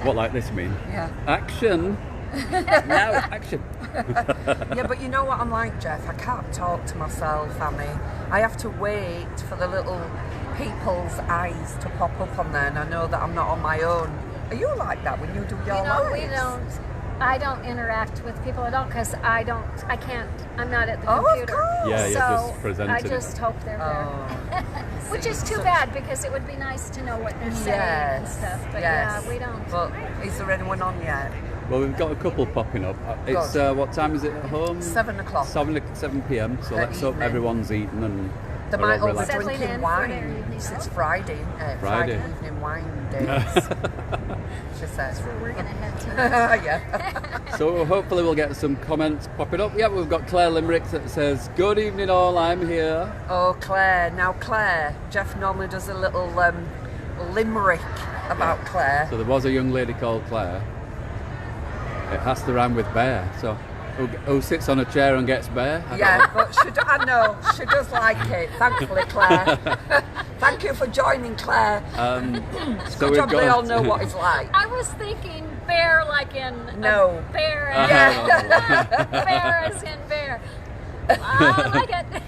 What like this mean? Yeah. Action. Now, action. Yeah, but you know what I'm like, Jeff? I can't talk to myself, Annie. I have to wait for the little people's eyes to pop up on there, and I know that I'm not on my own. Are you like that when you do your lives? I don't interact with people at all because I can't, I'm not at the Oh, of computer. course. Yeah, so just presenting I it. just hope they're there. Which is too bad because it would be nice to know what they're saying and stuff. But yeah, we don't. But is there anyone on yet? Well, we've got a couple popping up. It's what time is it at home? 7 o'clock. 7 p.m. So let's hope evening. everyone's eaten and They they're might all all be relaxed. Settling drinking in for wine. their evening It's out. Friday, isn't it? Friday. Evening wine days. She says. That's where we're going to head to. Yeah. So hopefully we'll get some comments popping up. Yeah, we've got Claire Limerick that says, "Good evening all, I'm here." Oh, Claire. Now, Claire. Jeff normally does a little limerick about Claire. So there was a young lady called Claire. It has to rhyme with bear. So who sits on a chair and gets bear? I don't Yeah, know. but I know she does like it. Thankfully, Claire. Thank you for joining, Claire. So Good we've job got they all know what it's like. I was thinking bear like in No. a bear. Bear as in bear. I like it.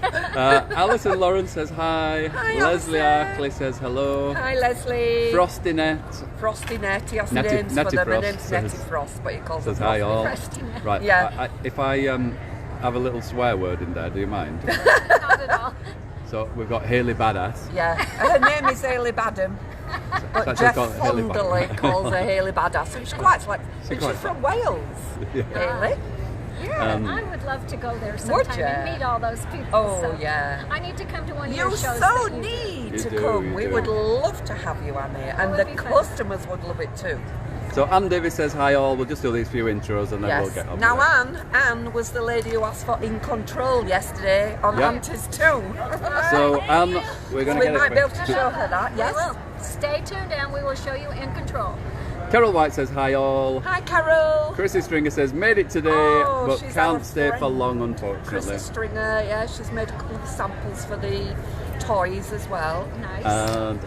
Alison Lawrence says hi. Hi, Leslie Alison. Arkley says hello. Hi, Leslie. Frosty Net Frosty Net. He has Netty- names Netty for them. My Frost name's Netty says- Frost, but he calls says them hi Frosty all. Net. Frosty Net. Right. Yeah. If I have a little swear word in there, do you mind? Not at all. So we've got Hayley Badass. Yeah, her name is Hayley Badham, but actually Jeff called Hayley fondly Badham. calls her Hayley Badass, and she's quite like, She's she's quite- from Wales, Yeah. Hayley. Yeah. I would love to go there Would sometime ya? and meet all those people. Oh, so yeah. I need to come to one of You your shows. so that you do. need You to do, come. you We do. would love to have you, Annie, and would the be fun. customers would love it too. So Anne Davis says hi all. We'll just do these few intros and then we'll Yes. get on. Now, with it. Anne was the lady who asked for In Control yesterday on Yeah. Auntie's too. So Anne, we're going to we get might it. be able to show her that. We Yes. will. Stay tuned and we will show you In Control. Carol White says hi all. Hi, Carol. Chrissy Stringer says made it today, Oh, but she's our can't stay for friend. long Chrissy unfortunately. Stringer, yeah, she's made a couple of samples for the toys as well. Nice.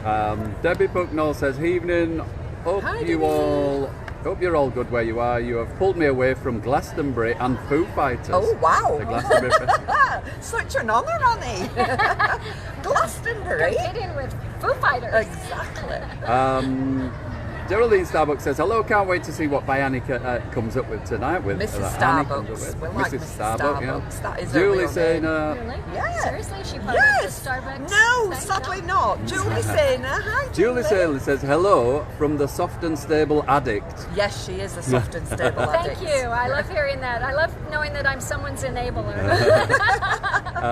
And Debbie Bucknell says evening. Hope Hi, you Debbie. all. Hope you're all good where you are. You have pulled me away from Glastonbury and Foo Fighters. Oh, wow. The Glastonbury Festival. Such an honour, Annie. Glastonbury. Competing with Foo Fighters. Exactly. Geraldine Starbucks says hello. Can't wait to see what Bianica comes up with tonight. With Mrs. Annie comes up Starbucks. with. We like Mrs. Starbucks. Yeah. That is her Julie real saying name. Really? Yeah. Seriously? She part Yes. of the Starbucks? No, thing? sadly not. Julie Sainer. Hi, Julie Saylor says hello from the soft and stable addict. Yes, she is a soft and stable addict. Thank you. I love hearing that. I love knowing that I'm someone's enabler.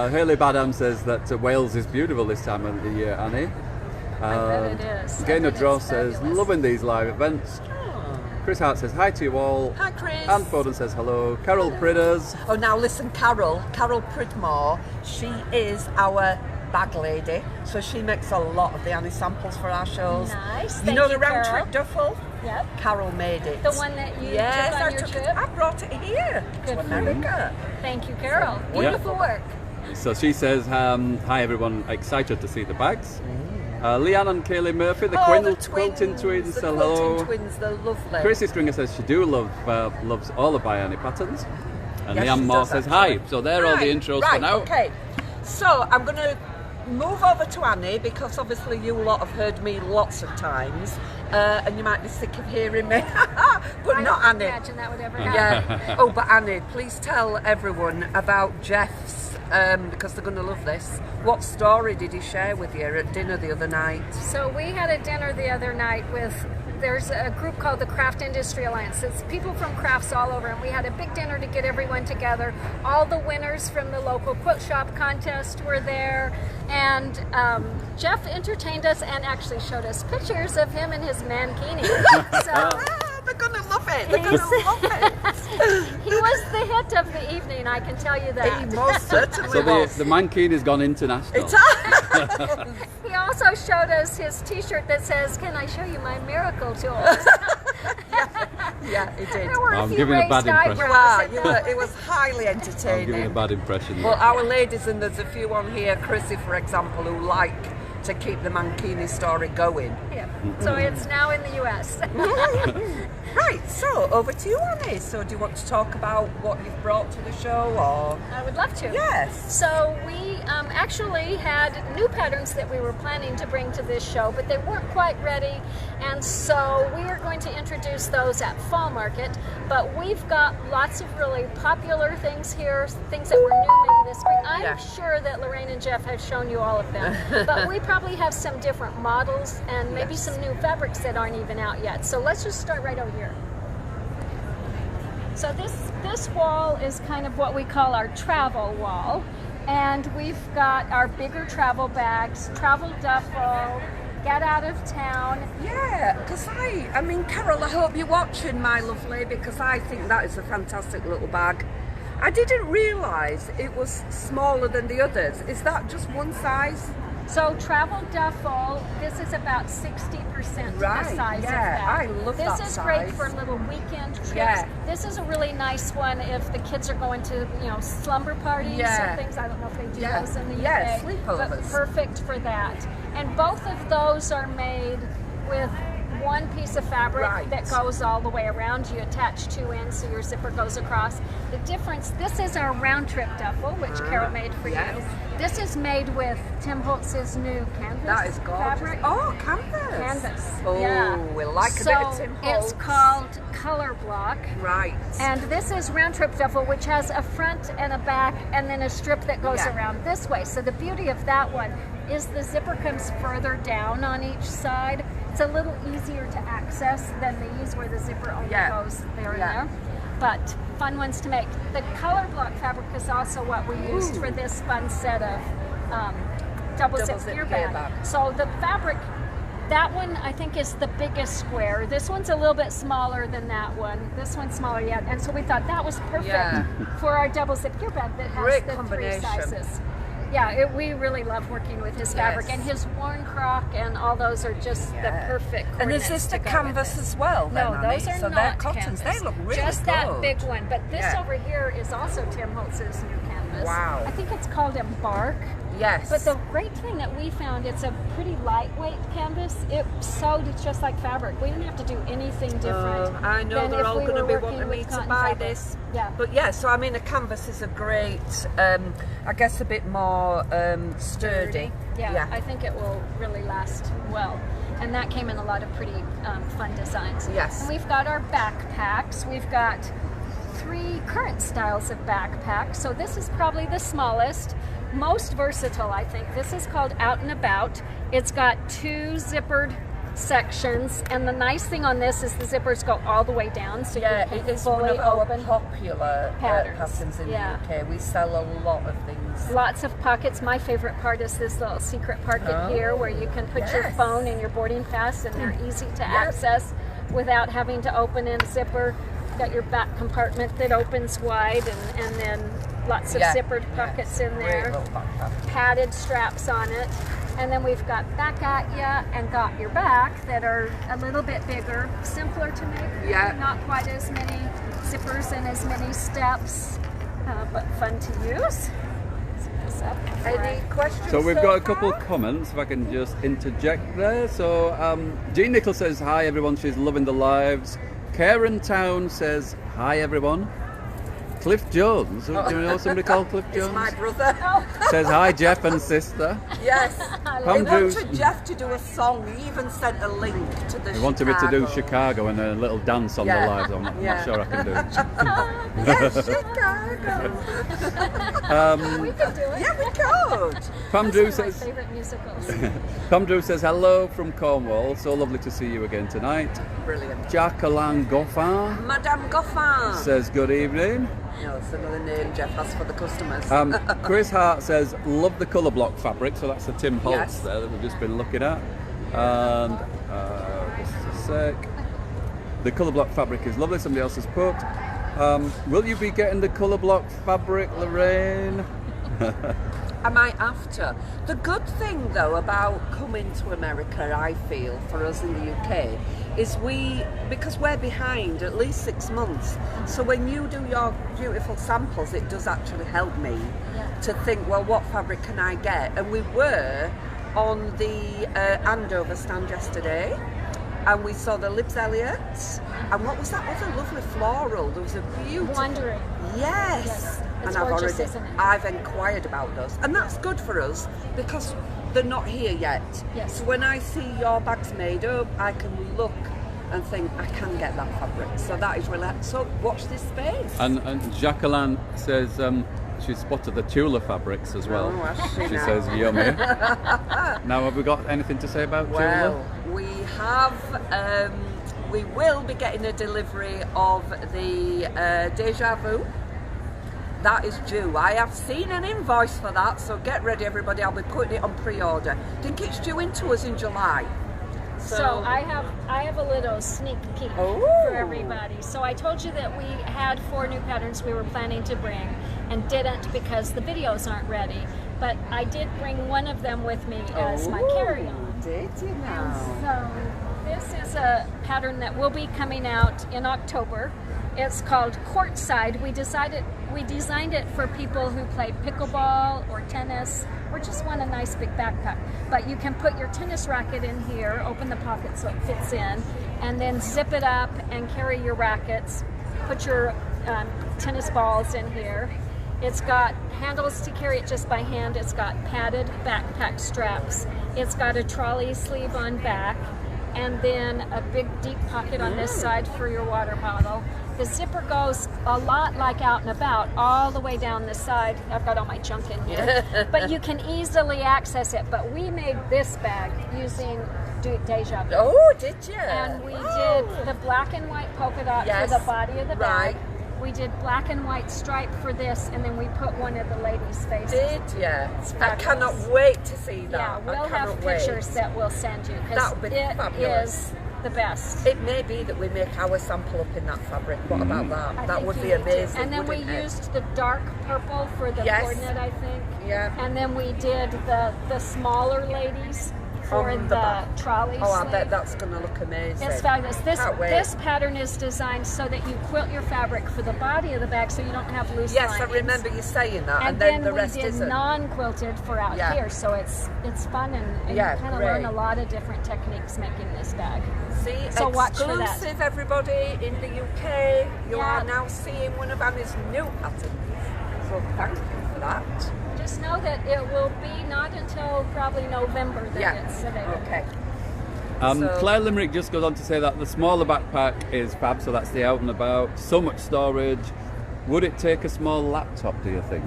Haley Badham says that Wales is beautiful this time of the year, Annie. I bet it is. I Gaynor bet Draw it's says fabulous. loving these live events. Chris Hart says hi to you all. Hi, Chris. Anne Foden says hello. Carol Pridders. Oh, now listen, Carol Pridmore, she is our bag lady, so she makes a lot of the Annie samples for our shows. Nice. You Thank know you, the round Carol. trip duffel? Yep. Carol made it. The one that you yes, took on I your took trip? it. I brought it here Good to for you. America. Thank you, Carol. Yeah. Beautiful work. So she says hi everyone, excited to see the bags. Leanne and Kaylee Murphy, the quilting twins, the say quilting hello. twins, they're lovely. Chrissy Stringer says she loves all the Biani patterns. And Yes, Leanne she Moore does, says actually. hi. So they're all the intros right, for now. Okay, so I'm going to move over to Annie because obviously you lot have heard me lots of times and you might be sick of hearing me, but I not don't Annie. imagine that would ever happen. Yeah. Oh, but Annie, please tell everyone about Jeff's, because they're going to love this. What story did he share with you at dinner the other night? So we had a dinner the other night with, there's a group called the Craft Industry Alliance. It's people from crafts all over, and we had a big dinner to get everyone together. All the winners from the local quilt shop contest were there, and Jeff entertained us and actually showed us pictures of him and his mankini. So They're going to love it. They're going to love it. he was the hit of the evening, I can tell you He that. most certainly So was. the mankini has gone international. He also showed us his t-shirt that says, "Can I show you my miracle tools?" Yeah, he did. There were a I'm few giving a bad raised impression. You eyebrows are. at You that. were. It was highly I'm giving a entertaining. bad impression. Well, our ladies, and there's a few on here, Chrissy, for example, who like to keep the Mankini story going. Yeah. So it's now in the US. Right, so over to you, Annie. So do you want to talk about what you've brought to the show, or? I would love to. Yes. So we actually had new patterns that we were planning to bring to this show, but they weren't quite ready, and so we are going to introduce those at Fall Market. But we've got lots of really popular things here, things that were new maybe this spring. I'm Yeah. sure that Lorraine and Jeff have shown you all of them, but we probably have some different models and maybe Yes. some new fabrics that aren't even out yet. So let's just start right over here. So this wall is kind of what we call our travel wall, and we've got our bigger travel bags, travel duffel, get out of town. Yeah, because I mean, Carol, I hope you're watching, my lovely, because I think that is a fantastic little bag. I didn't realise it was smaller than the others. Is that just one size? So travel duffel, this is about 60% Right, the size yeah, of that. I love this that is great size. for little weekend trips. Yeah. This is a really nice one if the kids are going to, slumber parties Yeah. or things. I don't know if they do Yeah. those in the Yeah, UK, sleepovers. but perfect for that. And both of those are made with one piece of fabric Right. that goes all the way around. You attach two ends so your zipper goes across. The difference, this is our round trip duffel, which Carol made for yes. you. This is made with Tim Holtz's new canvas That is gorgeous. fabric. Oh, canvas. Canvas. Oh, yeah. we like a so bit of Tim Holtz. it's called Color Block. Right. And this is round trip duffel, which has a front and a back and then a strip that goes Yeah. around this way. So the beauty of that one is the zipper comes further down on each side. It's a little easier to access than these where the zipper only Yeah. goes there Yeah. and there. But fun ones to make. The Color Block fabric is also what we used for this fun set of double zip gear bag. So the fabric, that one I think is the biggest square. This one's a little bit smaller than that one. This one's smaller yet. And so we thought that was perfect Yeah. for our double zip gear bag that has Great the combination. 3 sizes. Yeah, we really love working with his fabric, Yes. and his worn croc and all those are just the perfect. And is coordinates this to the go with canvas this. as well? No, then, those Annie? are so not they're cottons. canvas. They look really just good. that big one. But this Yeah. over here is also Tim Holtz's new canvas. Wow. I think it's called Embark. Yes. But the great thing that we found, it's a pretty lightweight canvas. It sewed just like fabric. We didn't have to do anything different. I know than they're if all we going to were be working wanting me with to cotton buy fabric. this. Yeah. But yeah, so I mean, a canvas is a great, I guess, a bit more sturdy. Yeah, I think it will really last well. And that came in a lot of pretty fun designs. Yes. And we've got our backpacks. We've got 3 current styles of backpacks. So this is probably the smallest, most versatile, I think. This is called Out and About. It's got 2 zippered sections, and the nice thing on this is the zippers go all the way down, so Yeah, you can it is one fully of our open. popular patterns in Yeah. the UK. We sell a lot of things. Lots of pockets. My favorite part is this little secret pocket here where you can put your yes. phone and your boarding pass, and they're easy to access without having to open and zipper. Got your back compartment that opens wide, and then lots of zippered pockets in Great there. little backpack. Padded straps on it. And then we've got Back At Ya and Got Your Back that are a little bit bigger, simpler to make. Yeah. Not quite as many zippers and as many steps, but fun to use. Zip this up. Any questions? So we've got a couple far? comments, if I can just interject there. So Jean Nichols says, hi everyone, she's loving the lives. Karen Town says, hi everyone. Cliff Jones, do you know somebody called Cliff Jones? It's my brother. Says, hi Jeff and sister. Yes. Pam He Drews, wanted Jeff to do a song. He even sent a link to the he wanted me to do Chicago and a little dance on Yeah. the lives. I'm not sure I can do it. Yes, Chicago. We could do it. Yeah, we could. Pam Those Drew are my says, favorite musicals. Pam Drew says, hello from Cornwall. So lovely to see you again tonight. Brilliant. Jacqueline Goffin Madame Goffin. says, good evening. No, it's another name Jeff has for the customers. Chris Hart says, love the colour block fabric. So that's the Tim Holtz Yes. there that we've just been looking at. And just a sec. The colour block fabric is lovely. Somebody else has put. Will you be getting the colour block fabric, Lorraine? I might have to. The good thing, though, about coming to America, I feel, for us in the UK, is because we're behind at least 6 months. So when you do your beautiful samples, it does actually help me to think, well, what fabric can I get? And we were on the Andover stand yesterday, and we saw the Libs Elliot. And what was that other lovely floral? There was a beautiful. Wandering. Yes. It's And I've gorgeous, already, isn't it? I've inquired about those, and that's good for us because they're not here yet. Yes. So when I see your bags made up, I can look and think I can get that fabric. So that is really. So watch this space. And Jacqueline says she spotted the Tula fabrics as well. Oh, has she She now? says yummy. Now, have we got anything to say about Well, Tula? we have. We will be getting a delivery of the Deja Vu. That is due. I have seen an invoice for that, so get ready, everybody. I'll be putting it on pre-order. I think it's due into us in July. So I have a little sneak peek Oh. for everybody. So I told you that we had 4 new patterns we were planning to bring and didn't because the videos aren't ready. But I did bring one of them with me as my carry-on. Did you now? So this is a pattern that will be coming out in October. It's called Courtside. We designed it for people who play pickleball or tennis or just want a nice big backpack. But you can put your tennis racket in here, open the pocket so it fits in, and then zip it up and carry your rackets. Put your tennis balls in here. It's got handles to carry it just by hand. It's got padded backpack straps. It's got a trolley sleeve on back, and then a big deep pocket on this side for your water bottle. The zipper goes a lot like Out and About, all the way down the side. I've got all my junk in here, but you can easily access it. But we made this bag using Deja Vu. Oh, did you? And we did the black and white polka dot Yes, for the body of the bag. right. We did black and white stripe for this, and then we put one of the ladies' faces. Did you? It's I fabulous. cannot wait to see that. Yeah, I we'll have cannot wait. pictures that we'll send you That because would be it fabulous. is the best. It may be that we make our sample up in that fabric. What about that? I that think would you be need to. amazing. And then we wouldn't it? used the dark purple for the Yes. coordinate, I think. Yeah. And then we did the smaller ladies for On the back. trolley Oh, I sleeve. bet that's going to look amazing. It's fabulous. Can't wait. This pattern is designed so that you quilt your fabric for the body of the bag, so you don't have loose Yes, linings. I remember you saying that, and, then the we rest did isn't. non-quilted for out Yeah. here, so it's fun and Yeah, you kind of great. learn a lot of different techniques making this bag. See, So watch for that. exclusive, everybody in the UK. You Yeah. are now seeing one of Annie's new patterns. So thank you for that. Just know that it will be not until probably November that Yeah. it's available. Okay. So- Claire Limerick just goes on to say that the smaller backpack is fab, so that's the Out and About. So much storage. Would it take a small laptop, do you think?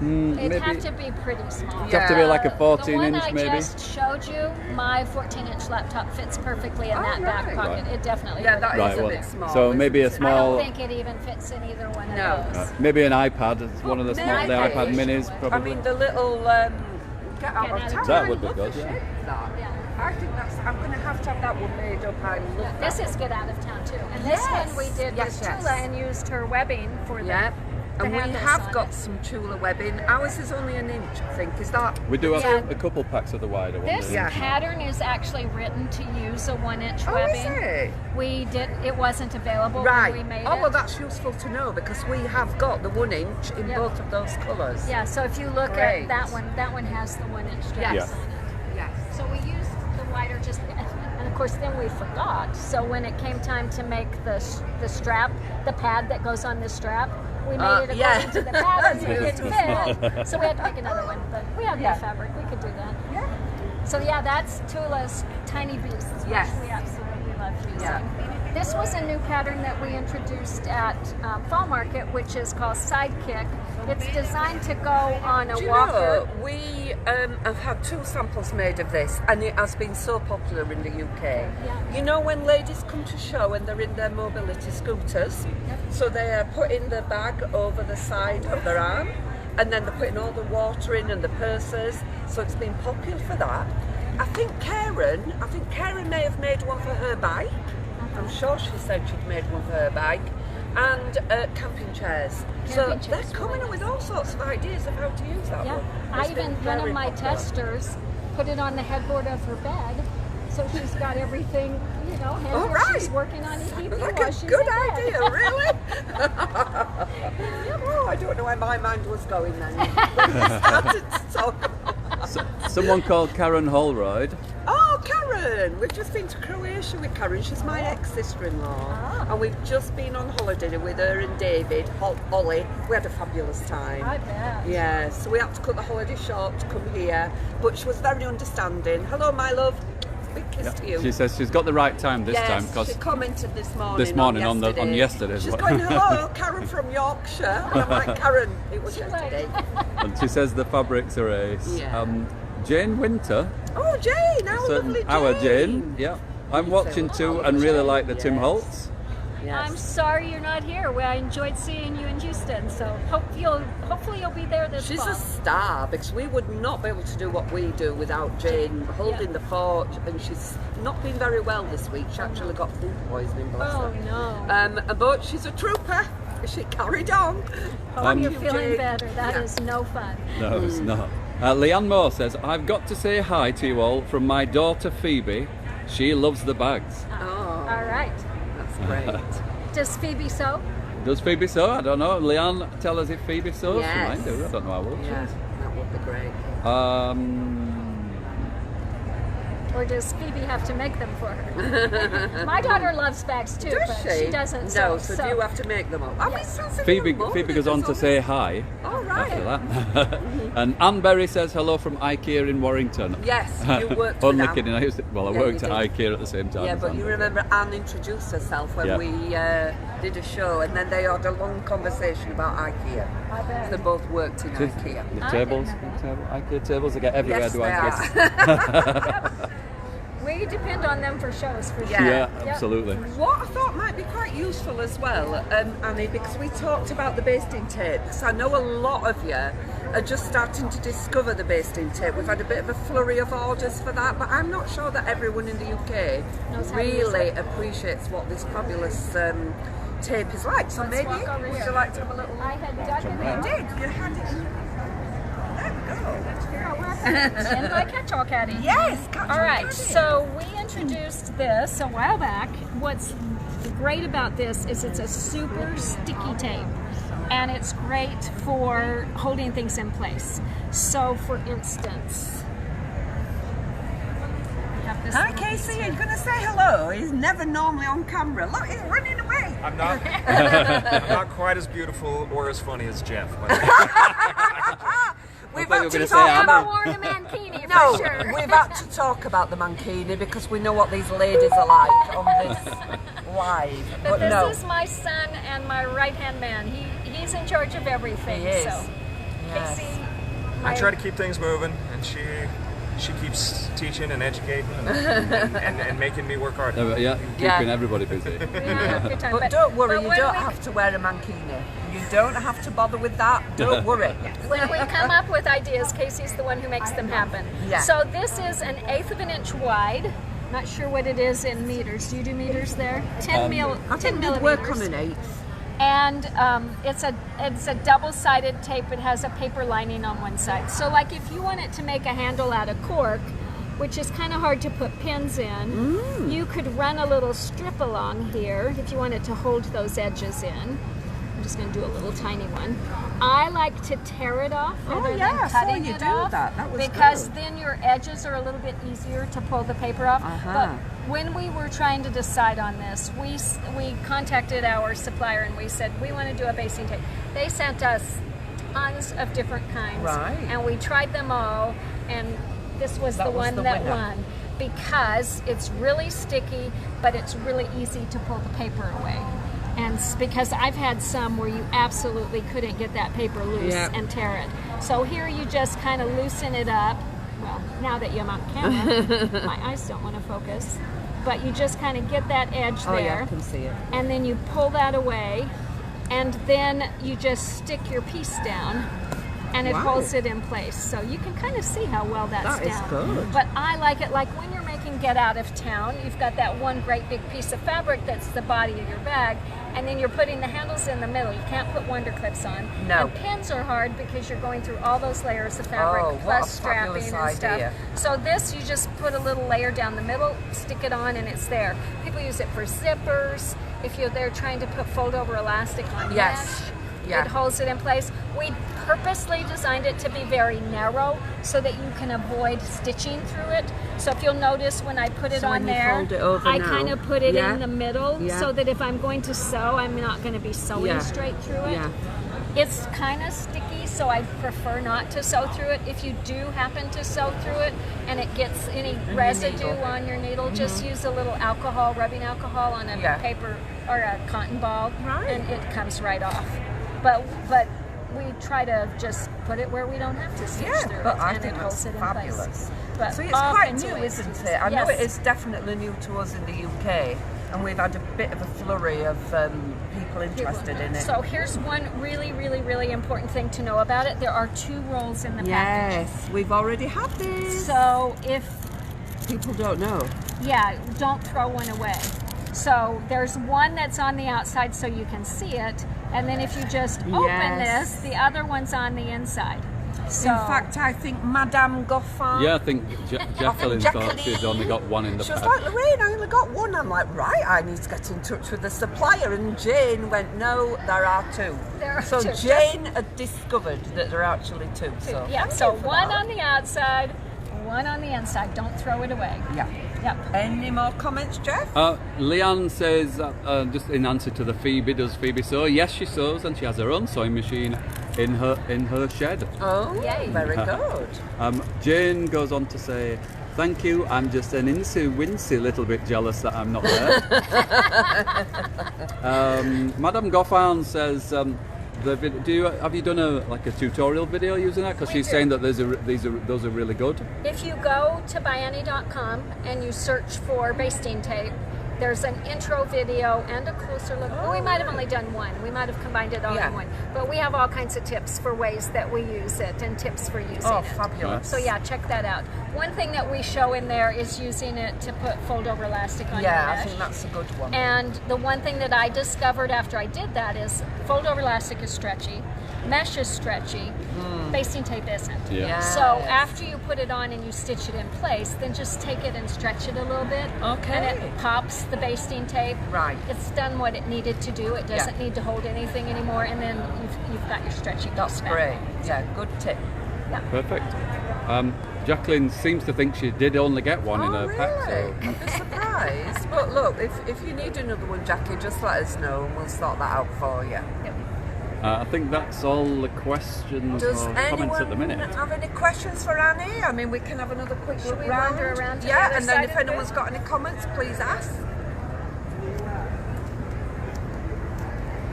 It'd Maybe- have to be pretty small. It'd have to be like a The 14 one inch I maybe? just showed you, my 14-inch laptop fits perfectly in that back right. pocket. Right. It definitely Yeah, would. that Right, is a well, bit small. so isn't maybe a it? I small- don't think it even fits in either one of No. those. Maybe an iPad. It's one of the Oh, small, the maybe. iPad minis, I probably. mean, the little get out Get of out of town. That I would be love good, the yeah. shape of that. Yeah. I think that's. I'm going to have that one made up. I love This that. is Get Out of Town too. And this Yes. one we did Yes, with yes. Tula and used her webbing for Yeah. the And we handles have on got it. some Tula webbing. Ours is only an inch, I think. Is that? We do have Yeah. a couple packs of the wider one. This Yeah. pattern is actually written to use a 1-inch Oh, webbing. is it? We did. It wasn't available Right. when we made Oh, it. well, that's useful to know because we have got the 1 inch in Yeah. both of those colours. Yeah. So if you look Great. at that one has the 1-inch straps Yes. on it. Yes. So we used the wider just, and of course then we forgot. So when it came time to make the strap, the pad that goes on the strap, we made it according yeah. to the pattern. It It's didn't too fit, so we had to make another one. But we have Yeah. the fabric; we could do that. Yeah. So yeah, that's Tula's Tiny Beasts, Yes. which we absolutely love using. Yeah. This was a new pattern that we introduced at Fall Market, which is called Sidekick. It's designed to go on a Do you walker. know, we have had 2 samples made of this and it has been so popular in the UK. Yeah. You know when ladies come to show and they're in their mobility scooters, so they are putting the bag over the side of their arm and then they're putting all the water in and the purses, so it's been popular for that. I think Karen may have made one for her bike. I'm sure she said she'd made one for her bike. And camping chairs. So Camping they're chairs, coming really up with all sorts of ideas of how to use that Yeah, one. I It's been even one of very my popular. testers put it on the headboard of her bed, so she's got everything, handy. Oh, right. She's working on EPP Like while a she's good in bed. idea, really? Oh, I don't know where my mind was going then. When we started to talk about Someone called Karen Holroyd. Oh, Karen! We've just been to Croatia with Karen. She's my ex-sister-in-law. And we've just been on holiday with her and David, Ollie. We had a fabulous time. I bet. Yeah, so we had to cut the holiday short to come here. But she was very understanding. Hello, my love. Big kiss to you. She says she's got the right time this time because she commented this morning on yesterday's She's one. going, hello, Karen from Yorkshire. And I'm like, Karen, it was yesterday. and she says the fabrics are ace. Yeah. Jane Winter. Oh, Jane, Our Jane. Yeah. I'm watching too and really like the Tim Holtz. Yes. I'm sorry you're not here. Well, I enjoyed seeing you in Houston, so hopefully you'll be there this She's fall. a star because we would not be able to do what we do without Jane holding the fort, and she's not been very well this week. She actually got food poisoning, bless Oh her. no. But she's a trooper. She carried on. Hope you're feeling Jane. better. That Yeah. is no fun. No, it's not. Leanne Moore says, I've got to say hi to you all from my daughter Phoebe. She loves the bags. Oh, All right. that's great. Does Phoebe sew? Does Phoebe sew? I don't know. Leanne, tell us if Phoebe sews. Yes. She might do. I don't know how well she Yeah, is. that would be great. Or does Phoebe have to make them for her? My daughter loves bags too, Does but she doesn't No, sew. so do you have to make them up? I mean, Yes. sounds like Phoebe, you're more Phoebe than goes on us to all. say hi All right. after that. And Anne Berry says hello from IKEA in Warrington. Yes, you worked with Only Anne. kidding. I Yeah, worked you at did. IKEA at the same time. Yeah, as but Anne you Berry. remember Anne introduced herself when Yeah. we did a show, and then they had a long conversation about IKEA. I bet. They both worked in IKEA. The I tables, didn't IKEA tables, they get everywhere. Yes, do they IKEA. are. We depend on them for shows, for sure. Yeah. Yeah, absolutely. What I thought might be quite useful as well, Annie, because we talked about the basting tape, because I know a lot of you are just starting to discover the basting tape. We've had a bit of a flurry of orders for that, but I'm not sure that everyone in the UK Knows how to use really it. appreciates what this fabulous tape is like. So Let's maybe, walk over would here. you like to have a little... I had dug it You in. did, you had it. There we go. In my catch-all caddy. Yes, catch All all right, caddy. so we introduced this a while back. What's great about this is it's a super sticky tape, and it's great for holding things in place. So, for instance, we have this Hi little piece Casey, here. are you going to say hello? He's never normally on camera. Look, he's running away. I'm not. I'm not quite as beautiful or as funny as Jeff. But We've thought you had were to gonna say talk Anna. Never about... worn a mankini No, for sure. we've had to talk about the mankini because we know what these ladies are like on this live. But this no, is my son and my right-hand man. He's in charge of everything. He is. So, Yes. Casey, I try to keep things moving, and she keeps teaching and educating and making me work hard. Yeah, keeping Yeah. everybody busy. we have a good time. but don't worry, but you when don't we- have to wear a mankini. You don't have to bother with that. Don't worry. When we come up with ideas, Casey's the one who makes them happen. Yeah. So this is an 1/8 of an inch wide. Not sure what it is in meters. Do you do meters there? 10 I 10 think we'd millimeters. work on an 8. And it's a double-sided tape. It has a paper lining on one side. So like if you wanted to make a handle out of cork, which is kind of hard to put pins in, you could run a little strip along here if you wanted to hold those edges in. I'm just going to do a little tiny one. I like to tear it off rather yeah, I than saw cutting you it do off that. That was because good. then your edges are a little bit easier to pull the paper off. But when we were trying to decide on this, we contacted our supplier and we said we want to do a basting tape. They sent us tons of different kinds, Right. and we tried them all, and this was That the was one the that winner. won because it's really sticky, but it's really easy to pull the paper away. And because I've had some where you absolutely couldn't get that paper loose Yeah. and tear it. So here you just kind of loosen it up. Well, now that you're on camera, my eyes don't want to focus. But you just kind of get that edge Oh yeah, there, I can see it. and then you pull that away, and then you just stick your piece down, and it Wow. holds it in place. So you can kind of see how well that's That is down. good. But I like it like when you're making Get Out of Town, you've got that one great big piece of fabric that's the body of your bag, and then you're putting the handles in the middle. You can't put wonder clips on. No. And pins are hard because you're going through all those layers of fabric Oh, what plus a strapping fabulous and stuff. idea. So this, you just put a little layer down the middle, stick it on, and it's there. People use it for zippers. If they're trying to put fold over elastic on Yes. mesh. Yeah. It holds it in place. We purposely designed it to be very narrow so that you can avoid stitching through it. So if you'll notice when I put it So on when you there, fold it over I now, kind of put it yeah, in the middle yeah. so that if I'm going to sew, I'm not going to be sewing Yeah. straight through it. Yeah. It's kind of sticky, so I prefer not to sew through it. If you do happen to sew through it and it gets any residue needle. on your needle, just use a little alcohol, rubbing alcohol on a Yeah. paper or a cotton ball, Right. and it comes right off. But we try to just put it where we don't have to stitch Yeah, through but it, I and think it holds that's it in fabulous. place. But So it's all quite kinds of new, ways to isn't use it? I know Yes. it is definitely new to us in the UK, and we've had a bit of a flurry of people interested in it. So here's one really, really, really important thing to know about it. There are 2 rolls in the package. Yes, we've already had this. So if People don't know. Yeah, don't throw one away. So there's one that's on the outside so you can see it, and then if you just open Yes. this, the other one's on the inside. So In fact, I think Madame Goffin. Yeah, I think Jacqueline thought she's only got one in the She was pack. like, Lorraine, I only got one. I'm like, right, I need to get in touch with the supplier. And Jane went, no, there are 2. There are so 2. Jane had discovered that there are actually 2. So yeah, thank so you for one that. on the outside, one on the inside. Don't throw it away. Yeah. Yep. Any more comments, Jeff? Leanne says, just in answer to the Phoebe, does Phoebe sew? Yes, she sews, and she has her own sewing machine in her shed. Oh, Yay. very good. Jane goes on to say, thank you, I'm just an wincy little bit jealous that I'm not there. Madame Goffin says, have you done a tutorial video using that? Because We she's do. saying that those are really good. If you go to Biani.com and you search for basting tape, there's an intro video and a closer look. Well, we might have only done one. We might have combined it all Yeah. in one. But we have all kinds of tips for ways that we use it and tips for using Oh, it. fabulous. So yeah, check that out. One thing that we show in there is using it to put fold over elastic on your Yeah, I mesh. think that's a good one. And the one thing that I discovered after I did that is fold over elastic is stretchy, mesh is stretchy, basting tape isn't. Yeah. Yes. So after you put it on and you stitch it in place, then just take it and stretch it a little bit. Okay. And it pops the basting tape. Right. It's done what it needed to do. It doesn't Yeah. need to hold anything anymore. And then you've got your stretchy That's piece back. great. Yeah, good tip. Yeah. Perfect. Jacqueline seems to think she did only get one in Oh, her really? pack. So. I'd be surprised. But look, if you need another one, Jackie, just let us know and we'll sort that out for you. Yep. I think that's all the questions Does or anyone comments at the minute. have any questions for Annie? I mean, we can have another quick Should look we round. wander around to the Yeah, other and then side if of the anyone's booth? got any comments, please ask.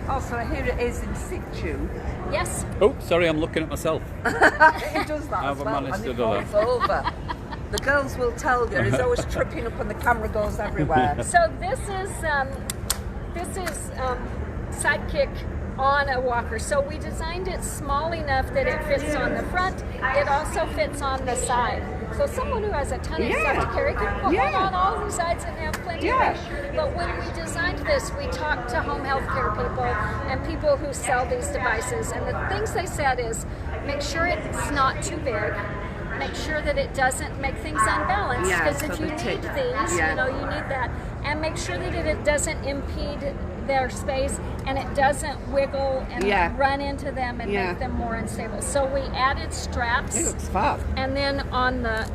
Also, here it is in situ. Yes. Oh, sorry, I'm looking at myself. It does that Have as I well, managed and to it do that? falls over. The girls will tell you. He's always tripping up and the camera goes everywhere. So this is Sidekick on a walker. So we designed it small enough that it fits on the front. It also fits on the side. So someone who has a ton of stuff to carry can put one on all the sides and have plenty of room. But when we designed this, we talked to home health care people and people who sell these devices. And the things they said is, make sure it's not too big. Make sure that it doesn't make things unbalanced, Yeah, because so if the you tip. need these, Yeah. you need that. And make sure that it doesn't impede their space and it doesn't wiggle and Yeah. run into them and Yeah. make them more unstable. So we added straps, It looks fab. and then on the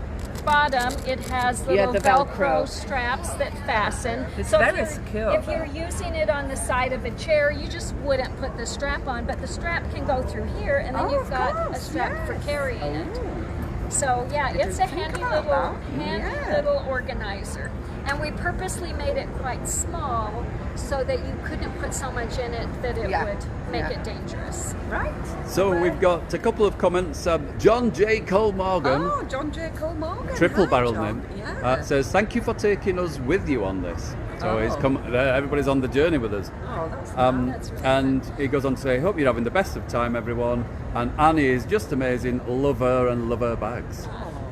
bottom it has little the Velcro. straps that fasten. It's so very if secure. If you're using it on the side of a chair, you just wouldn't put the strap on, but the strap can go through here, and then Oh, you've of got a course, strap for yes. carrying it. Oh. So yeah, it's a didn't think handy about little that. Yeah. little organizer. And we purposely made it quite small so that you couldn't put so much in it that it Yeah. would make Yeah. it dangerous. Right. So we've got a couple of comments. John J. Cole Morgan, Oh, John J. Cole Morgan. triple Hi, barrel John. name, Yeah. says, thank you for taking us with you on this. So he's Oh. come. Everybody's on the journey with us. Oh, that's That's really And he goes on to say, hope you're having the best of time, everyone. And Annie is just amazing. Love her and love her bags.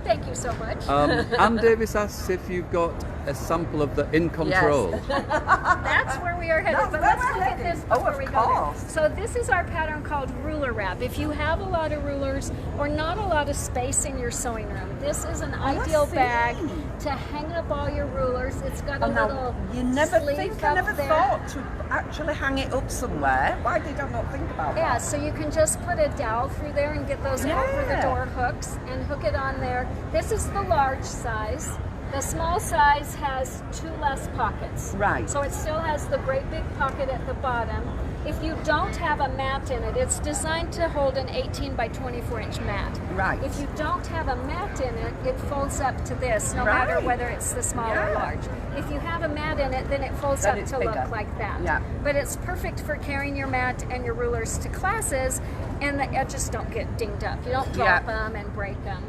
Thank you so much. Anne Davis asks if you've got a sample of the In Control. That's where we are headed. That's But where let's we're look at headed. this Oh, before of we go course. there. So this is our pattern called ruler wrap. If you have a lot of rulers or not a lot of space in your sewing room, this is an ideal see. bag to hang up all your rulers. It's got a Oh, now, little you never sleeve think, I up never there. thought to actually hang it up somewhere. Why did I not think about Yeah, that? so you can just put a dowel through there and get those over the Yeah. door hooks and hook it on there. This is the large size. The small size has 2 less pockets. Right. So it still has the great big pocket at the bottom. If you don't have a mat in it, it's designed to hold an 18 by 24 inch mat. Right. If you don't have a mat in it, it folds up to this, no matter Right. whether it's the small or Yeah. large. If you have a mat in it, then it folds Then up it's to bigger. look like that. Yeah. But it's perfect for carrying your mat and your rulers to classes, and the edges don't get dinged up. You don't drop Yeah. them and break them.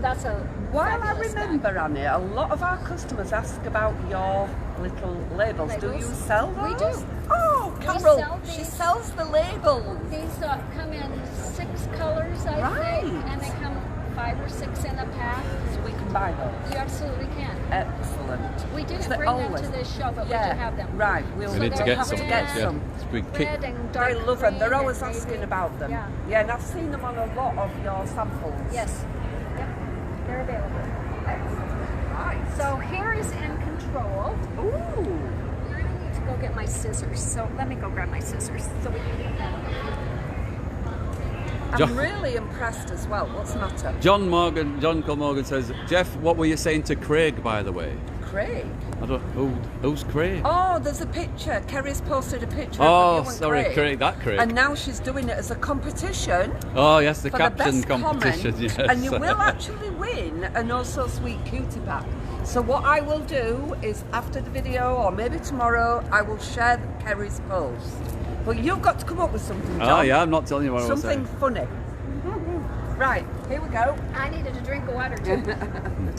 That's a While I fabulous bag. remember, Annie, a lot of our customers ask about your little labels. Do you Labels? sell those? We do. Oh, We Carol, sell she these. sells the labels. These come in 6 colors, I Right. think, and they come 5 or 6 in a pack. So we can buy those. You absolutely can. Excellent. We didn't So bring them always- to this show, but Yeah, we do have them. right. We'll We need to they're get have some. to get Yeah. some. We keep- Red and dark They love them. They're green always and asking navy. about them. Yeah. And I've seen them on a lot of your samples. Yes. Yep. They're available. Right. So here is In Control. Ooh. I need to go get my scissors. So let me go grab my scissors so we can get that. I'm John- really impressed as well. What's the matter? John Colmorgan says, Jeff, what were you saying to Craig, by the way? Craig. I don't who's Craig? Oh, there's a picture. Kerry's posted a picture Oh, of you and sorry, Craig. that Craig. And now she's doing it as a competition Oh, yes, the for caption the best competition. comment, Yes. and you will actually win an Oh So Sweet cutie pack. So what I will do is after the video, or maybe tomorrow, I will share Kerry's post. But you've got to come up with something, John. Oh, yeah, I'm not telling you what I was Something saying. funny. Right, here we go. I needed a drink of water too.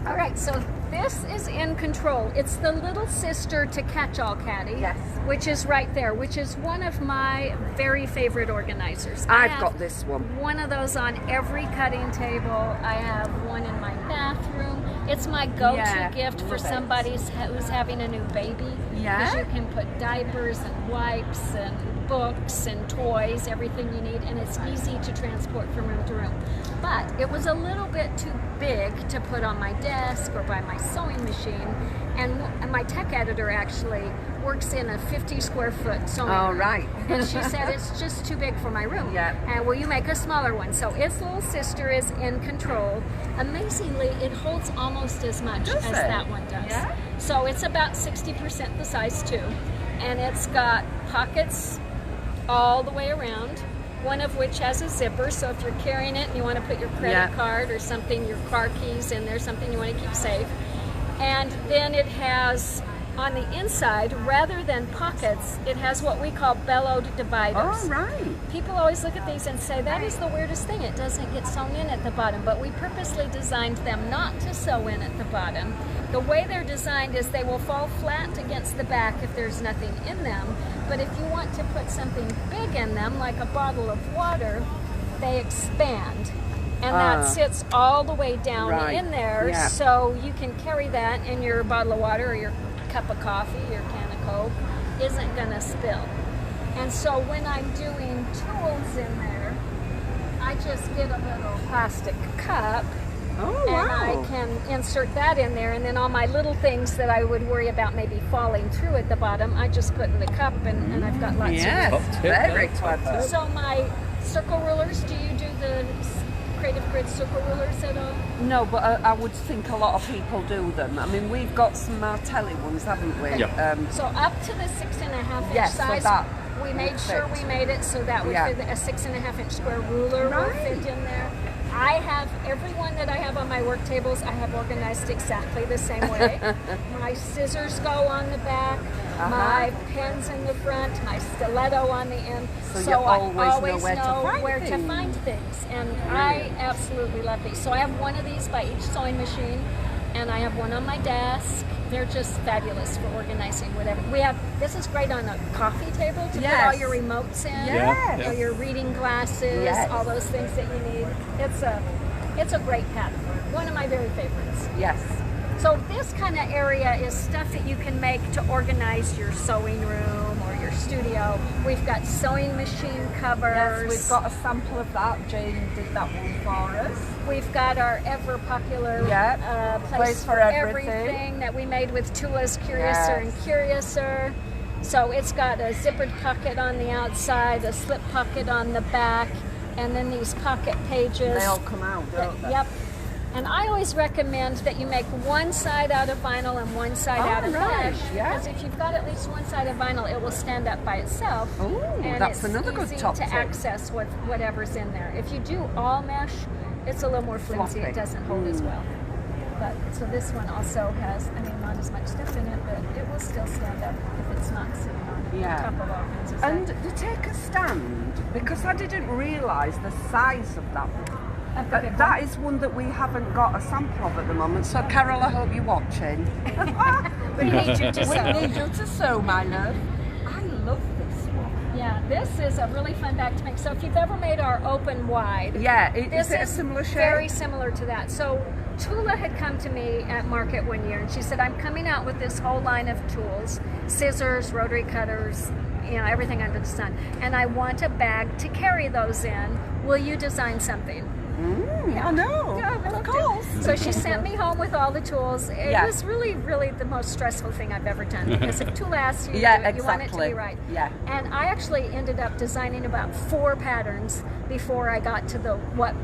All right, so this is In Control. It's the little sister to Catch All Caddy. Yes. Which is right there, which is one of my very favorite organizers. I I've have got this one. One of those on every cutting table. I have one in my bathroom. It's my go-to Yeah, gift for love it. somebody who's having a new baby. Yeah? Because you can put diapers and wipes and books and toys, everything you need, and it's easy to transport from room to room. But it was a little bit too big to put on my desk or by my sewing machine, and my tech editor actually works in a 50 square foot sewing Oh, room. right. And she said it's just too big for my room. Yeah. And will you make a smaller one? So its little sister is In Control. Amazingly, it holds almost as much Does as it? that one does. Yeah? So it's about 60% the size too. And it's got pockets all the way around, one of which has a zipper, so if you're carrying it and you want to put your credit Yeah. card or something, your car keys in there, something you want to keep safe. And then it has, on the inside, rather than pockets, it has what we call bellowed dividers. All right. People always look at these and say, that is the weirdest thing, it doesn't get sewn in at the bottom, but we purposely designed them not to sew in at the bottom. The way they're designed is they will fall flat against the back if there's nothing in them, but if you want to put something big in them, like a bottle of water, they expand. And that sits all the way down Right. in there, Yeah. so you can carry that in your bottle of water or your cup of coffee, your can of Coke, isn't gonna spill. And so when I'm doing tools in there, I just get a little plastic cup Oh, and wow. I can insert that in there, and then all my little things that I would worry about maybe falling through at the bottom, I just put in the cup, and I've got lots Yes, Top tip, very yeah, top clever. of. So my circle rulers, do you do the Creative Grid circle rulers at all? No, but I would think a lot of people do them. I mean, we've got some Martelli ones, haven't we? Yeah. So up to the 6.5 inch Yes, so size, that we would made sure fit. we made it so that would Yeah. fit a 6.5 inch square ruler will Right. fit in there. I have every one that I have on my work tables. I have organized exactly the same way. My scissors go on the back, my pens in the front, my stiletto on the end. So you I always know always where to know find where to things. find things, and I absolutely love these. So I have one of these by each sewing machine, and I have one on my desk. They're just fabulous for organizing whatever. We have, this is great on a coffee table to put all Yes. your remotes in, Yes. or your reading glasses, Yes. all those things that you need. It's a great pattern. One of my very favorites. Yes. So this kind of area is stuff that you can make to organize your sewing room or your studio. We've got sewing machine covers. Yes, we've got a sample of that. Jane did that one for us. We've got our ever popular place for everything that we made with Tula's Curiouser and Curiouser. So it's got a zippered pocket on the outside, a slip pocket on the back, and then these pocket pages. They all come out, don't they? Yep. And I always recommend that you make one side out of vinyl and one side out of mesh. Because if you've got at least one side of vinyl, it will stand up by itself. Ooh, and that's another good top to tip. access whatever's in there. If you do all mesh, it's a little more flimsy. It doesn't hold as well. But so this one also has, I mean, not as much stuff in it, but it will still stand up if it's not sitting on top of all kinds of stuff. And to take a stand, because I didn't realise the size of that one. That is one that we haven't got a sample of at the moment. So Carol, I hope you're watching. We need you to sew. We need you to sew, my love. I love this one. Yeah, this is a really fun bag to make. So if you've ever made our open wide, is it a similar shape? Very similar to that. So Tula had come to me at market one year and she said, I'm coming out with this whole line of tools, scissors, rotary cutters, you know, everything under the sun. And I want a bag to carry those in. Will you design something? I know. Yeah, of course. So she sent me home with all the tools. It was really, really the most stressful thing I've ever done, because if Tula asks you to do it, you want it to be right. Yeah. And I actually ended up designing about 4 patterns before I got to what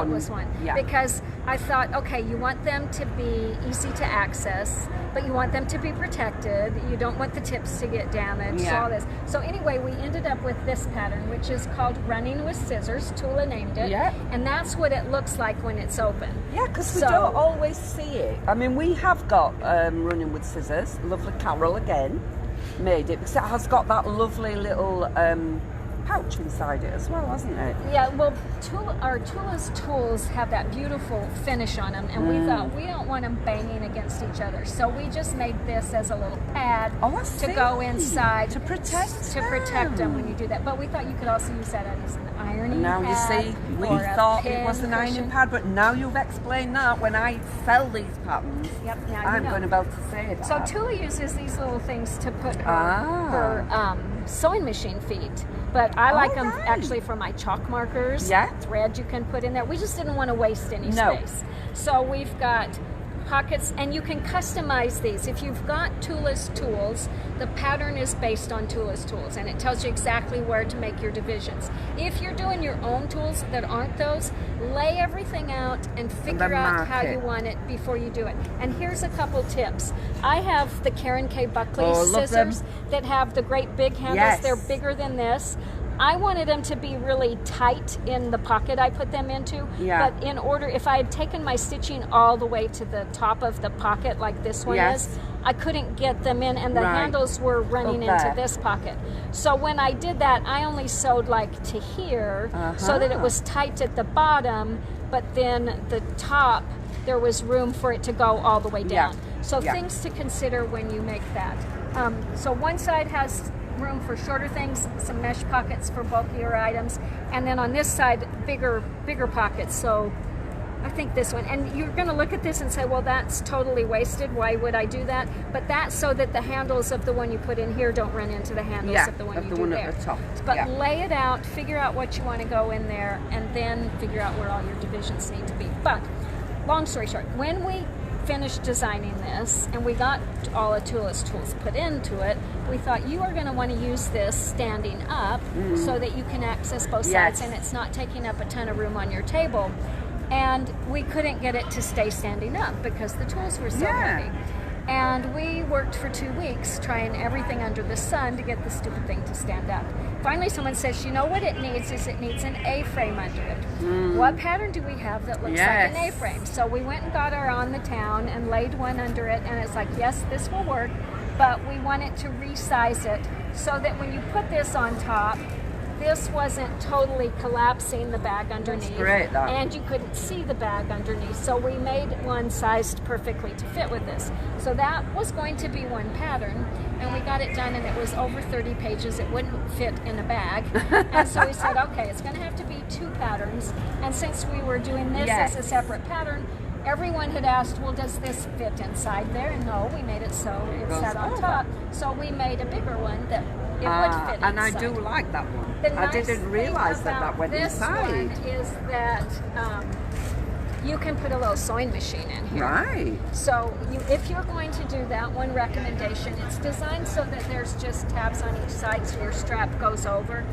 was one. Yeah. Because I thought, okay, you want them to be easy to access, but you want them to be protected. You don't want the tips to get damaged. All this. So anyway, we ended up with this pattern, which is called Running with Scissors. Tula named it. Yeah. And that's what it looks like when it's open. Yeah, because we don't always see it. I mean, we have got Running with Scissors. Lovely Carol again made it, because it has got that lovely little pouch inside it as well, hasn't it? Yeah, well, Tula's tools have that beautiful finish on them, and we thought we don't want them banging against each other, so we just made this as a little pad to go inside to protect them when you do that. But we thought you could also use that as an ironing now pad. You see, we thought it was an ironing pad, but now you've explained that. When I sell these patterns, I'm going to be able to say that. So Tula uses these little things to put her sewing machine feet. But I like them actually for my chalk markers. Thread you can put in there. We just didn't want to waste any space. So we've got pockets, and you can customize these. If you've got Tula's tools, the pattern is based on Tula's tools, and it tells you exactly where to make your divisions. If you're doing your own tools that aren't those, lay everything out and figure out how you want it before you do it. And here's a couple tips. I have the Karen K. Buckley scissors that have the great big handles. They're bigger than this. I wanted them to be really tight in the pocket I put them into, but in order, if I had taken my stitching all the way to the top of the pocket like this one is, I couldn't get them in, and the handles were running into this pocket. So when I did that, I only sewed like to here, so that it was tight at the bottom, but then the top, there was room for it to go all the way down. So things to consider when you make that. So one side has room for shorter things, some mesh pockets for bulkier items, and then on this side, bigger pockets. So I think this one, and you're going to look at this and say, well, that's totally wasted. Why would I do that? But that's so that the handles of the one you put in here don't run into the handles of the one you do there. At the top. But lay it out, figure out what you want to go in there, and then figure out where all your divisions need to be. But long story short, when we finished designing this and we got all of Tula's tools put into it, we thought you are going to want to use this standing up so that you can access both sides and it's not taking up a ton of room on your table. And we couldn't get it to stay standing up because the tools were so heavy. And we worked for 2 weeks trying everything under the sun to get the stupid thing to stand up. Finally, someone says, you know what it needs is it needs an A-frame under it. What pattern do we have that looks like an A-frame? So we went and got our On the Town and laid one under it, and it's like, yes, this will work, but we wanted to resize it so that when you put this on top, this wasn't totally collapsing the bag underneath. That's great, though. And you couldn't see the bag underneath. So we made one sized perfectly to fit with this. So that was going to be one pattern, and we got it done, and it was over 30 pages. It wouldn't fit in a bag. And so we said, okay, it's going to have to be 2 patterns. And since we were doing this as a separate pattern, everyone had asked, well, does this fit inside there? And no, we made it so it sat on top. So we made a bigger one that It would fit and I inside. do like that one. The I nice didn't thing realise that about went this inside. one is that you can put a little sewing machine in here. Right. So if you're going to do that, one recommendation, it's designed so that there's just tabs on each side so your strap goes over.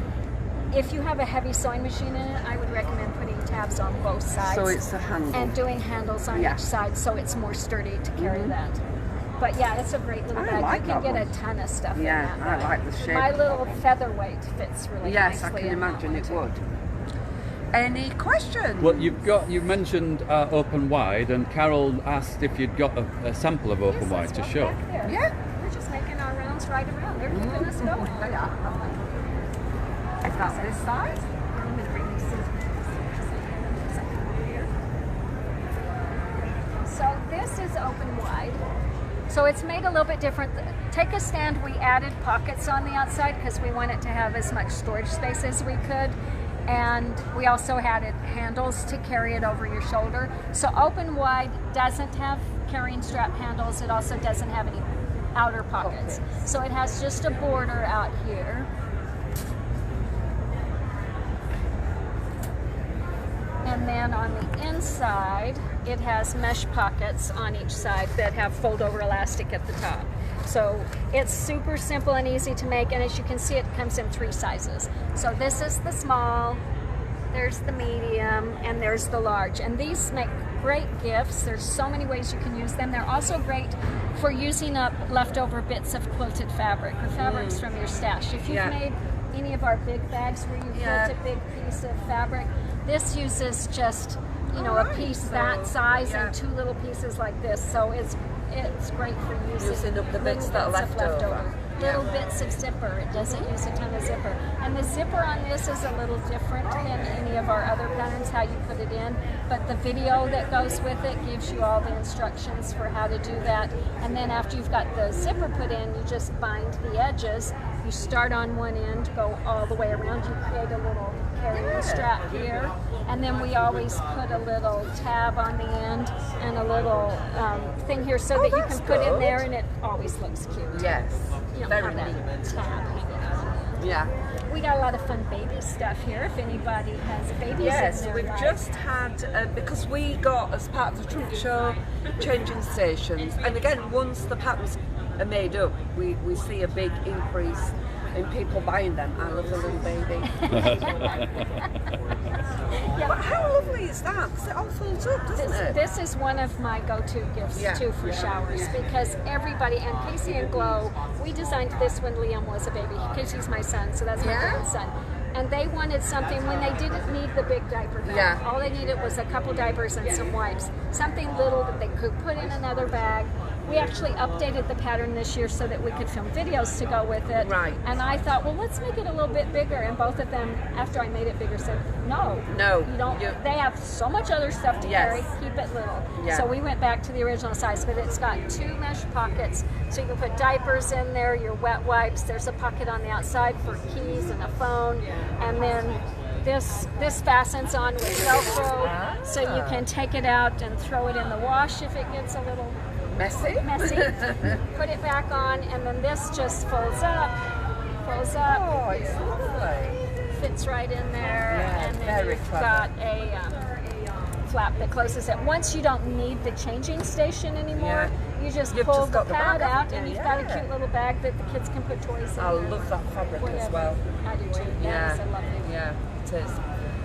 If you have a heavy sewing machine in it, I would recommend putting tabs on both sides. So it's a handle. And doing handles on Yeah. each side so it's more sturdy to carry that. But yeah, it's a great little I bag. like You can that get one. a ton of stuff Yeah, in that I bag. like the shape My of little that one. featherweight fits really Yes, I nicely can in that imagine one it too. would. Any questions? Well, you mentioned open wide, and Carol asked if you'd got a sample of open This wide is to one show. back there. Yeah. We're just making our rounds right around. They're keeping us going. They are. Is that this size? I'm gonna bring these scissors. So this is open wide. So it's made a little bit different. Take a stand, we added pockets on the outside because we want it to have as much storage space as we could. And we also added handles to carry it over your shoulder. So open wide doesn't have carrying strap handles. It also doesn't have any outer pockets. So it has just a border out here. And then on the inside, it has mesh pockets on each side that have fold-over elastic at the top. So it's super simple and easy to make, and as you can see, it comes in 3 sizes. So this is the small, there's the medium, and there's the large. And these make great gifts. There's so many ways you can use them. They're also great for using up leftover bits of quilted fabric or fabrics from your stash. If you've made any of our big bags where you quilt a big piece of fabric, this uses just, you know, a piece that size and 2 little pieces like this. So it's great for using up the bits little that are bits of left over. leftover. Little bits of zipper. It doesn't use a ton of zipper. And the zipper on this is a little different than any of our other patterns, how you put it in. But the video that goes with it gives you all the instructions for how to do that. And then after you've got the zipper put in, you just bind the edges. You start on one end, go all the way around. You create a little carrying strap here. And then we always put a little tab on the end and a little thing here so that you can put in there, and it always looks cute. Yes. You don't Very have neat. that tab hanging out. Yeah. We got a lot of fun baby stuff here. If anybody has babies Yes, in their we've life. just had, because we got, as part of the trunk show, changing stations. And again, once the patterns are made up, we see a big increase in people buying them. I love the little baby. But how lovely is that? Because it all folds up, doesn't it? This is one of my go-to gifts too for showers because everybody, and Casey and Glow, we designed this when Liam was a baby. Casey's my son, so that's my grandson. And they wanted something when they didn't need the big diaper bag. All they needed was a couple diapers and some wipes. Something little that they could put in another bag. We actually updated the pattern this year so that we could film videos to go with it. Right. And I thought, well, let's make it a little bit bigger. And both of them, after I made it bigger, said, no, you don't. They have so much other stuff to carry. Keep it little. So we went back to the original size, but it's got 2 mesh pockets, so you can put diapers in there, your wet wipes. There's a pocket on the outside for keys and a phone, and then this fastens on with Velcro, so you can take it out and throw it in the wash if it gets a little messy. Put it back on, and then this just folds up. Oh, it's lovely. Fits right in there, and then very you've clever. got a flap that closes it. Once you don't need the changing station anymore, you just You've pull just the got the pad bag, out, haven't and you? you've got a cute little bag that the kids can put toys in. I love that fabric as well. I do too. That is a lovely. Yeah, it is.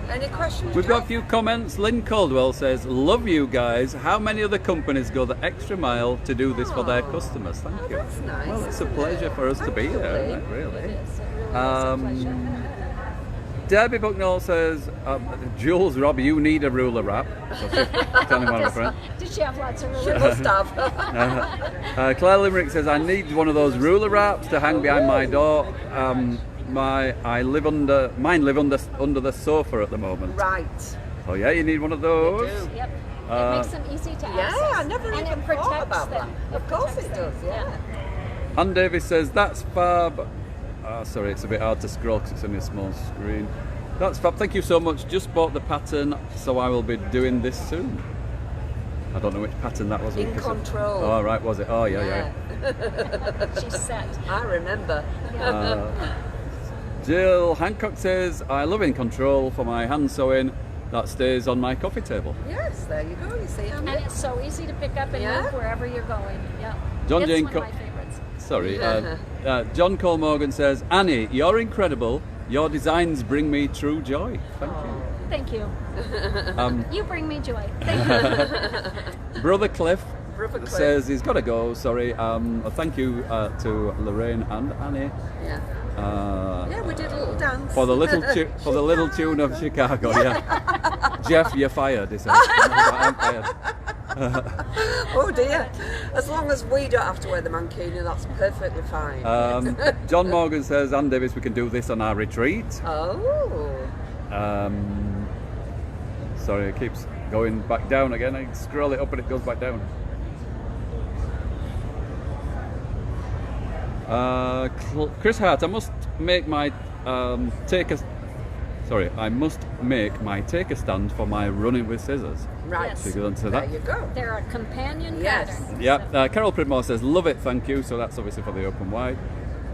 Any questions? We've got a Jeff? few comments. Lynn Caldwell says, love you guys. How many other companies go the extra mile to do this for their customers? Thank you. That's nice. Well, it's a isn't pleasure it? for us to be here, Absolutely. isn't it, really? It is. It really is a pleasure. Debbie Bucknell says, Jules, Rob, you need a ruler wrap. So she's telling one of her friends. Did she have lots of She rulers? must have. Claire Limerick says, I need one of those ruler wraps to hang behind my door. Mine live under the sofa at the moment. Right. Oh yeah, you need one of those. Yep. It makes them easy to access. Yeah, I never and even it protects thought about them. that. Of course protects it does, them. yeah. Ann Davis says, that's fab. Sorry, it's a bit hard to scroll because it's on a small screen. That's fab. Thank you so much. Just bought the pattern, so I will be doing this soon. I don't know which pattern that was. In Control. Oh, right, was it? Oh, yeah. She's set. I remember. Jill Hancock says, I love In Control for my hand sewing that stays on my coffee table. Yes, there you go. You see, And it's so easy to pick up and Yeah. move wherever you're going. Yeah. John it's Jane one of my favorites. Sorry. John Cole Morgan says, Annie, you're incredible. Your designs bring me true joy. Thank Thank you. you. You bring me joy. Thank you. Brother Cliff Brother Cliff. says he's got to go. Sorry. Thank you to Lorraine and Annie. Yeah. Yeah, we did a little dance. For the little tune of Chicago, yeah. Jeff, you're fired. He says. I'm fired. Oh dear. As long as we don't have to wear the mankini, that's perfectly fine. John Morgan says, Ann Davis, we can do this on our retreat. Oh. Sorry, it keeps going back down again. I scroll it up and it goes back down. Chris Hart, I must make my I must make my taker stand for my running with scissors. Right. Yes. So you go on to There that. you go. They're a companion Yes. pattern. Yeah, Carol Pridmore says, love it, thank you. So that's obviously for the open wide.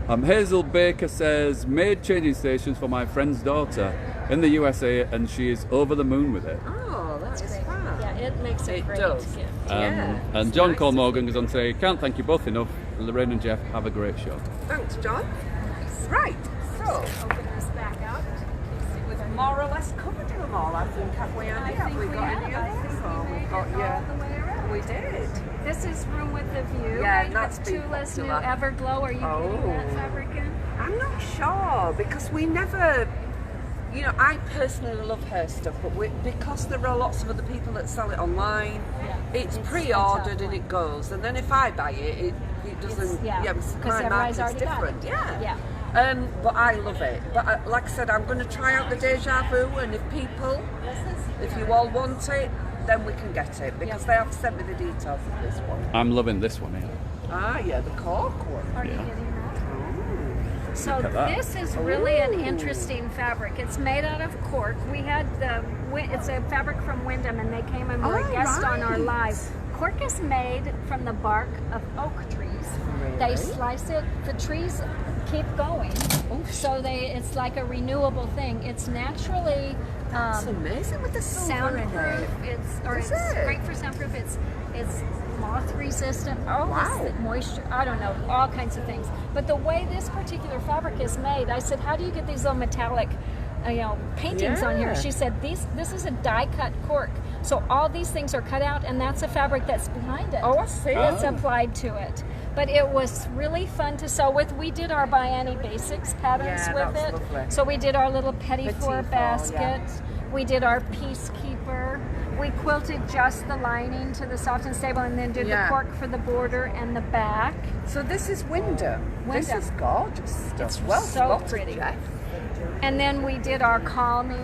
Hazel Baker says, made changing stations for my friend's daughter in the USA and she is over the moon with it. Oh, that's Great. fab. Yeah, it makes a It great does. gift. Yeah, And it's John nice Cole to Morgan goes on to say, can't thank you both enough. Lorraine and Jeff, have a great show. Thanks, John. Right, so Open this back out. we've more or less covered them all, I think, have we, Andy? Have we got any I others? think Or we we've made got, it all the way around. we did. This is Room with a View. Yeah, right? and that's with been Tulips New popular. Everglow. Are you getting that Oh. fabric in? I'm not sure because we never, I personally love her stuff, but because there are lots of other people that sell it online, Yeah, it's it's pre-ordered a tough and it goes. And then if I buy it, it doesn't. yeah, because 'cause my everybody's market's already got it. different. Yeah. Yeah. But I love it. But like I said, I'm going to try out the Deja Vu, and if you all want it, then we can get it because Yeah. they have sent me the details of this one. I'm loving this one here. Ah, yeah, the cork one. Are you Yeah. getting that? So Look at that. this is really an Ooh. interesting fabric. It's made out of cork. We had it's a fabric from Wyndham, and they came and were a guest on our right. live. Cork is made from the bark of oak trees. They Really? slice it. The trees keep going, so it's like a renewable thing. It's naturally It's amazing with the silver in soundproof. it. It's Is it? great for soundproof. It's moth resistant. Oh, Wow. this moisture. I don't know, all kinds of things. But the way this particular fabric is made, I said, how do you get these little metallic, paintings on here? Yeah. She said, this is a die cut cork. So all these things are cut out, and that's a fabric that's behind it. Oh, I see. That's applied to it. But it was really fun to sew with. We did our By Annie Basics patterns Yeah, with that's it. lovely. So we did our little petit four Petit four, basket. yeah. We did our Peacekeeper. We quilted just the lining to the soft and stable, and then did Yeah. the cork for the border and the back. So this is Wyndham. This Wyndham. is gorgeous stuff. It's well so spotted, pretty. Jeff. And then we did our Call Me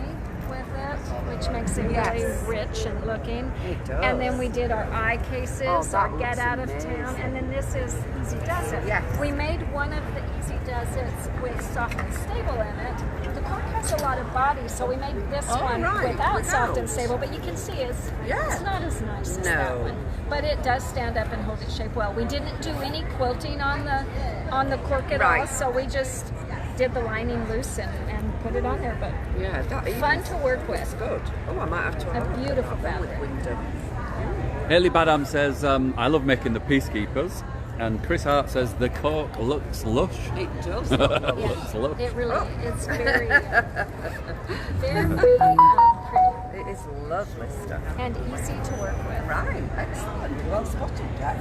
with it, which makes it Yes. really rich and looking. It does. And then we did our eye cases, Oh, that our looks Get Out of amazing. Town, and then this is Easy Does It. Yes. We made one of the Easy Does It's with soft and stable in it. The cork has a lot of body, so we made this Oh, one right, without soft and without. stable, but you can see it's Yeah. not as nice as that No. one. But it does stand up and hold its shape well. We didn't do any quilting on the cork at all, Right. so we just did the lining loose and put it on there. But Yeah, that is fun to work That's with. good. Oh, I might have to have A look at beautiful that one with fabric. Wyndham. Haley Badham says, I love making the Peacekeepers. And Chris Hart says, the cork looks lush. It does look lovely. Looks lush. It really, Oh. it's very, very pretty It is lovely stuff. and easy to work with. Right, excellent. Well spotted, Jeff.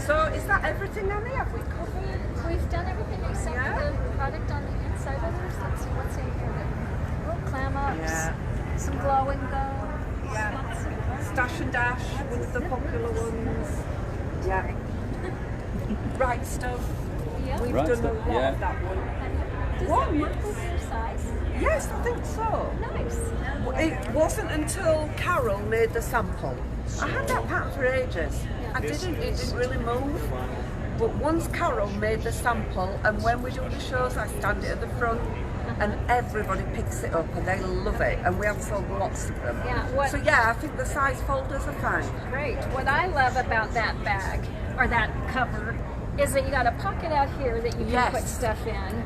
So is that everything, Annie? Have we covered? We've done everything except Yeah. for the product on the inside of this. Let's see what's in here. Little clam ups, Yeah. some glow and go. Yeah. Lots of- Stash and Dash, one of the popular ones. Yeah. Right stuff. Yeah. We've Right done stuff, a lot yeah. of that one. Does What? that work with your size? Yes, I think so. Nice. It wasn't until Carol made the sample. I had that pattern for ages. It didn't really move. But once Carol made the sample, and when we do the shows, I stand it at the front, and everybody picks it up, and they love it. And we have sold lots of them. Yeah, what- So yeah, I think the size folders are fine. Great. What I love about that bag, or that cover, is that you got a pocket out here that you can Yes. put stuff in,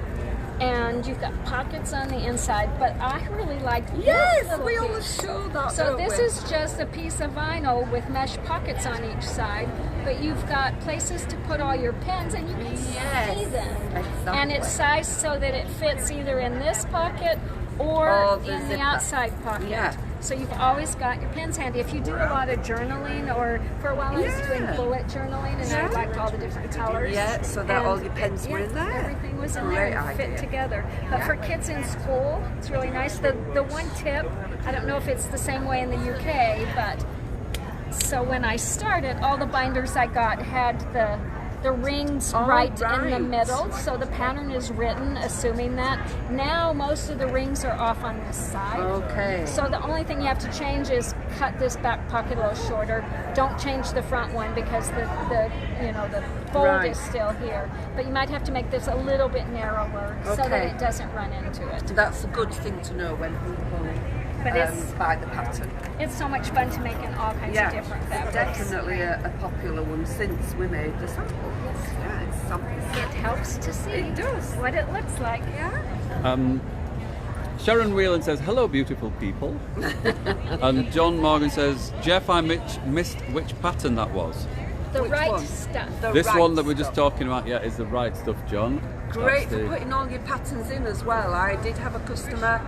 and you've got pockets on the inside. But I really like this Yes, little we piece. always show that. So don't this we? is just a piece of vinyl with mesh pockets on each side, but you've got places to put all your pens, and you can Yes, see them. exactly. And it's sized so that it fits either in this pocket or Or the in the zipper. outside pocket. Yeah. So you've always got your pens handy. If you do a lot of journaling, or for a while I was doing Yeah. bullet journaling, and I liked all the different colors. Yeah, so that And all your pens were in there. Everything was in Great there and idea. fit together. But for kids in school, it's really nice. The one tip, I don't know if it's the same way in the UK, but so when I started, all the binders I got had the rings Oh, right in the right. middle, so the pattern is written assuming that. Now most of the rings are off on this side. Okay. So the only thing you have to change is cut this back pocket a little shorter. Don't change the front one because the fold Right. is still here. But you might have to make this a little bit narrower so that Okay. it doesn't run into it. That's a good thing to know when people But it's- buy the pattern. It's so much fun to make in all kinds of different fabrics. Definitely a popular one since we made the samples. Yeah, it's something. It helps to see It does. what it looks like. Yeah. Sharon Whelan says, hello, beautiful people. And John Morgan says, Jeff, I missed which pattern that was. The Which right one? stuff. The This right one that we're just stuff. talking about, is the right stuff, John. Great That's for the- putting all your patterns in as well. I did have a customer,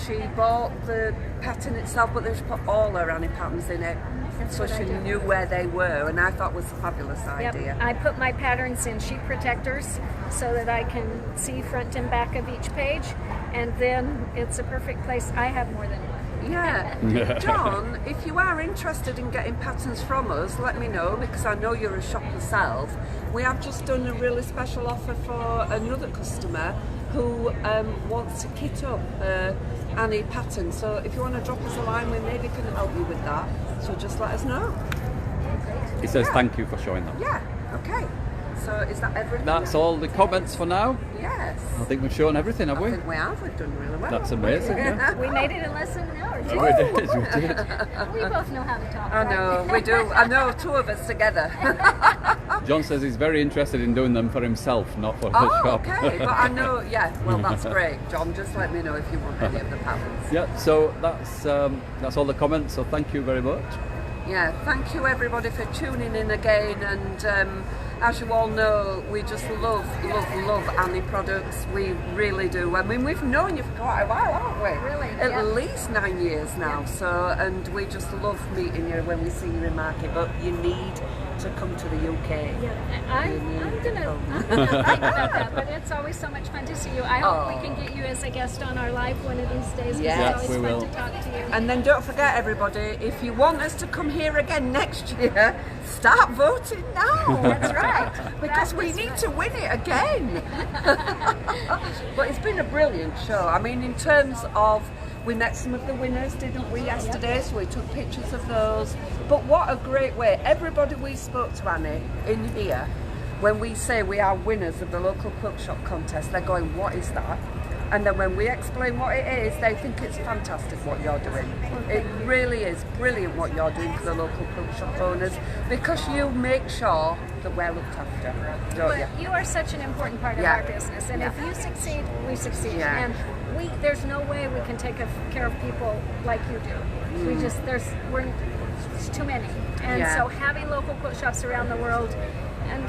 she bought the pattern itself, but then she put all her Annie patterns in it. That's So what I she do. knew where they were, and I thought was a fabulous Yep. idea. I put my patterns in sheet protectors so that I can see front and back of each page, and then it's a perfect place. I have more than one. Yeah. John, if you are interested in getting patterns from us, let me know, because I know you're a shop yourself. We have just done a really special offer for another customer who wants to kit up Annie pattern. So if you want to drop us a line, we maybe can help you with that. So just let us know. He says, thank you for showing that. Yeah, okay. So is that everything? That's all the comments for now. Yes. I think we've shown everything, have I we? think we have. We've done really well. That's amazing. Yeah. We made it in less than an hour, too. Oh, we did, we did. We both know how to talk. I know, we do. I know two of us together. John says he's very interested in doing them for himself, not for the Oh, shop. okay. But I know, yeah, well, that's great. John, just let me know if you want any of the patterns. Yeah, so that's all the comments, so thank you very much. Yeah, thank you everybody for tuning in again. And as you all know, we just love Annie products. We really do. I mean, we've known you for quite a while, haven't we? Really, At yeah. least 9 years now. So, and we just love meeting you when we see you in market. But you need to come to the UK. I'm gonna think about that, but it's always so much fun to see you. I hope we can get you as a guest on our live one of these days. 'cause Yes, it's we always will. fun to talk to you. And then don't forget, everybody, if you want us to come here again next year, start voting now. That's right. Because we need to win it again. But it's been a brilliant show. I mean, in terms of, we met some of the winners, didn't we, yesterday? So we took pictures of those. But what a great way. Everybody we spoke to, Annie, in here, when we say we are winners of the local quilt shop contest, they're going, what is that? And then when we explain what it is, they think it's fantastic what you're doing. It really is brilliant what you're doing for the local quilt shop owners, because you make sure that we're looked after, don't you? But you are such an important part of Yeah. our business, and Yeah. if you succeed, we succeed. Yeah. And there's no way we can take care of people like you do. We're it's too many, and Yeah. so having local quilt shops around the world. And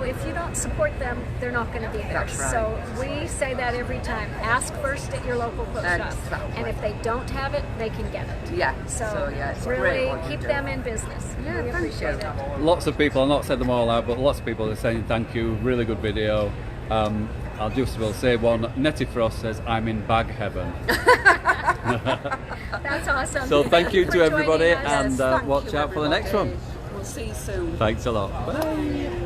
if you don't support them, they're not going to be there. That's right. So we say that every time. Ask first at your local quilt shop, Exactly. and if they don't have it, they can get it. Yeah. So, yeah, it's really great what you keep do. them in business. Yeah, we thank appreciate you. it. Lots of people, I've not said them all out, but lots of people are saying thank you, really good video. I'll just will say one. Nettie Frost says, I'm in bag heaven. That's awesome. So thank you for to joining everybody, us. and Thank watch you, out for the next one. everybody. We'll see you soon. Thanks a lot. Bye.